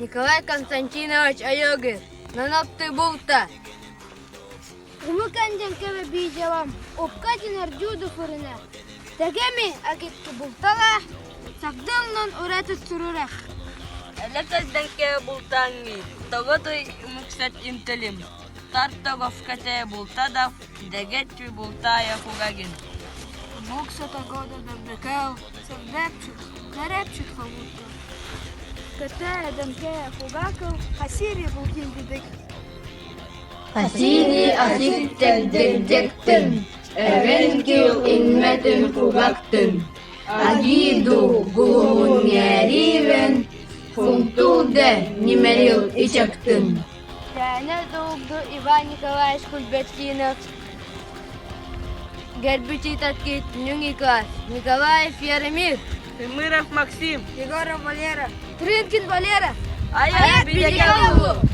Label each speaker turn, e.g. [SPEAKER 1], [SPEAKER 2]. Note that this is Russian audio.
[SPEAKER 1] Николай Константинович Айогин, нанапты булта.
[SPEAKER 2] Умыканден кеме бийжалам, опкатинер дюду фырына. Тегеми агитки бултала, сагдылнын уратып турурак.
[SPEAKER 1] Элеказдан ке бултанги, тоготой муксат интелим. Тартогов кате булта да, дегетчи бултая фугагин.
[SPEAKER 2] Моксата года дабдекал, савдепчик, нарепчик хавутка. Кате дамке фугакал, хасири булкин бидек.
[SPEAKER 3] Hasini asittek degdekten, evenkil inmetin kugakten. Agidu gulumun yeriven, funtude nimeril içekten.
[SPEAKER 1] Яна долго Иван Николаевич Кульбеткинов. Гербичий Таткит, Нюникас, Николаев Яромир,
[SPEAKER 4] Тимиров Максим,
[SPEAKER 1] Егоров Валера, Тринкин Валера,
[SPEAKER 4] а я Бедяков.